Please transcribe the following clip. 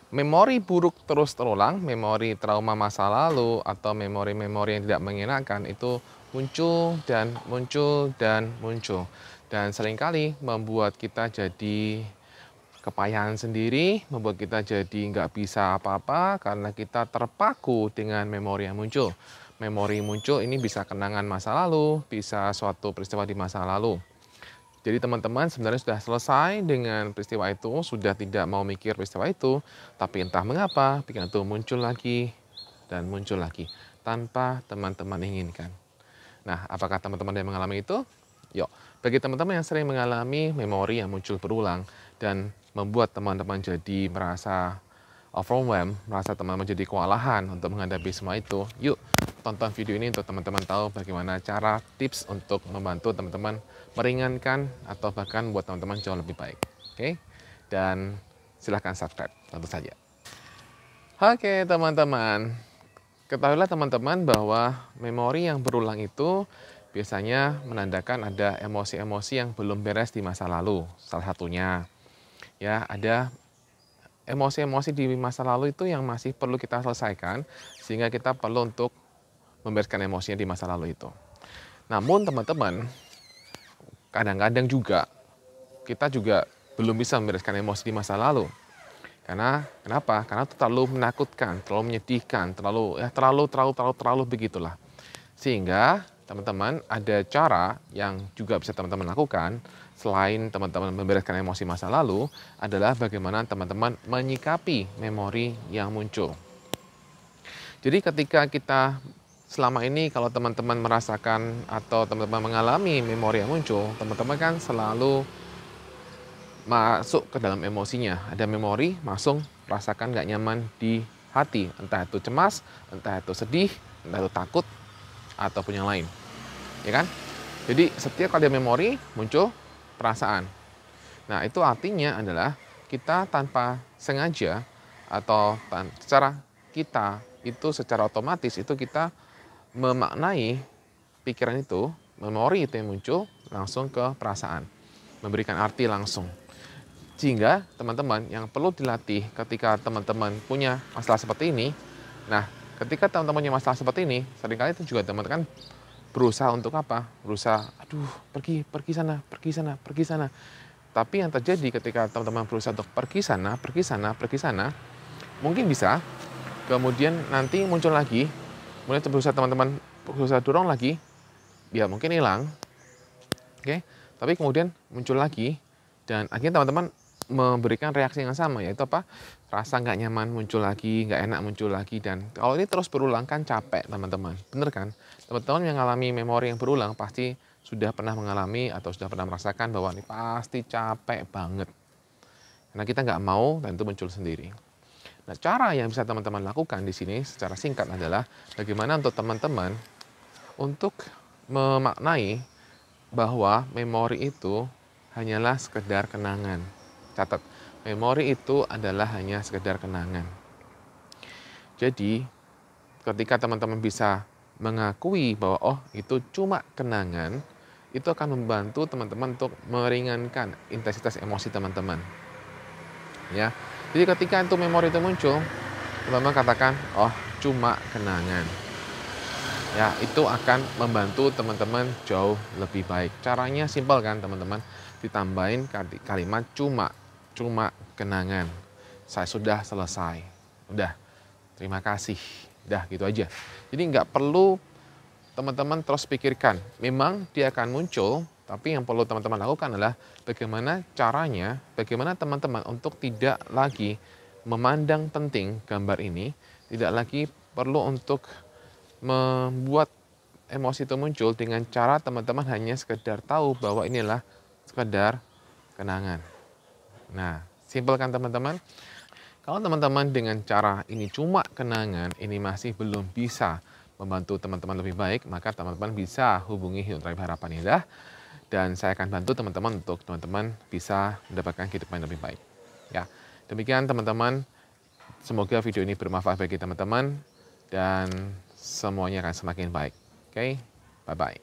memori buruk terus terulang, memori trauma masa lalu, atau memori-memori yang tidak mengenakan itu muncul dan muncul dan muncul. Dan seringkali membuat kita jadi kepayahan sendiri, membuat kita jadi nggak bisa apa-apa karena kita terpaku dengan memori yang muncul. Memori muncul ini bisa kenangan masa lalu, bisa suatu peristiwa di masa lalu. Jadi teman-teman sebenarnya sudah selesai dengan peristiwa itu, sudah tidak mau mikir peristiwa itu, tapi entah mengapa pikiran itu muncul lagi dan muncul lagi tanpa teman-teman inginkan. Nah, apakah teman-teman yang mengalami itu? Yuk, bagi teman-teman yang sering mengalami memori yang muncul berulang dan membuat teman-teman jadi merasa overwhelmed, merasa teman-teman jadi kewalahan untuk menghadapi semua itu, yuk tonton video ini untuk teman-teman tahu bagaimana cara tips untuk membantu teman-teman meringankan atau bahkan buat teman-teman jauh lebih baik. Oke, dan silahkan subscribe tentu saja. Oke teman-teman, ketahuilah teman-teman bahwa memori yang berulang itu biasanya menandakan ada emosi-emosi yang belum beres di masa lalu. Salah satunya, ya ada emosi-emosi di masa lalu itu yang masih perlu kita selesaikan, sehingga kita perlu untuk membereskan emosinya di masa lalu itu. Namun teman-teman, kadang-kadang juga kita juga belum bisa membereskan emosi di masa lalu. Karena kenapa? Karena itu terlalu menakutkan, terlalu menyedihkan, terlalu begitulah. Sehingga teman-teman ada cara yang juga bisa teman-teman lakukan selain teman-teman membereskan emosi masa lalu adalah bagaimana teman-teman menyikapi memori yang muncul. Jadi ketika kita selama ini kalau teman-teman merasakan atau teman-teman mengalami memori yang muncul, teman-teman kan selalu masuk ke dalam emosinya. Ada memori, langsung rasakan gak nyaman di hati. Entah itu cemas, entah itu sedih, entah itu takut, ataupun yang lain. Ya kan? Jadi setiap kali ada memori, muncul perasaan. Nah itu artinya adalah kita tanpa sengaja atau secara otomatis itu kita memaknai pikiran itu, memori itu yang muncul langsung ke perasaan. Memberikan arti langsung. Sehingga teman-teman yang perlu dilatih ketika teman-teman punya masalah seperti ini, nah ketika teman-teman punya masalah seperti ini, seringkali itu juga teman-teman berusaha untuk apa? Berusaha, aduh pergi sana, pergi sana, pergi sana. Tapi yang terjadi ketika teman-teman berusaha untuk pergi sana, mungkin bisa, kemudian nanti muncul lagi, kemudian berusaha teman-teman berusaha dorong lagi, ya mungkin hilang, oke? Tapi kemudian muncul lagi, dan akhirnya teman-teman memberikan reaksi yang sama, yaitu apa? Rasa nggak nyaman muncul lagi, nggak enak muncul lagi, dan kalau ini terus berulang kan capek teman-teman, bener kan? Teman-teman yang mengalami memori yang berulang pasti sudah pernah mengalami atau sudah pernah merasakan bahwa ini pasti capek banget. Karena kita nggak mau dan itu muncul sendiri. Nah, cara yang bisa teman-teman lakukan di sini secara singkat adalah bagaimana untuk teman-teman untuk memaknai bahwa memori itu hanyalah sekedar kenangan. Catat, memori itu adalah hanya sekedar kenangan. Jadi, ketika teman-teman bisa mengakui bahwa oh itu cuma kenangan, itu akan membantu teman-teman untuk meringankan intensitas emosi teman-teman. Ya, jadi ketika itu memori itu muncul, teman-teman katakan oh cuma kenangan. Ya, itu akan membantu teman-teman jauh lebih baik. Caranya simpel kan teman-teman, ditambahin kalimat cuma kenangan. Saya sudah selesai. Udah, terima kasih. Udah gitu aja. Jadi nggak perlu teman-teman terus pikirkan. Memang dia akan muncul, tapi yang perlu teman-teman lakukan adalah bagaimana caranya, bagaimana teman-teman untuk tidak lagi memandang penting gambar ini, tidak lagi perlu untuk membuat emosi itu muncul dengan cara teman-teman hanya sekedar tahu bahwa inilah sekedar kenangan. Nah, simpel kan teman-teman? Kalau teman-teman dengan cara ini cuma kenangan, ini masih belum bisa membantu teman-teman lebih baik, maka teman-teman bisa hubungi Hipnotribe Harapan Indah, dan saya akan bantu teman-teman untuk teman-teman bisa mendapatkan kehidupan yang lebih baik. Ya, demikian teman-teman. Semoga video ini bermanfaat bagi teman-teman, dan semuanya akan semakin baik. Oke, bye-bye.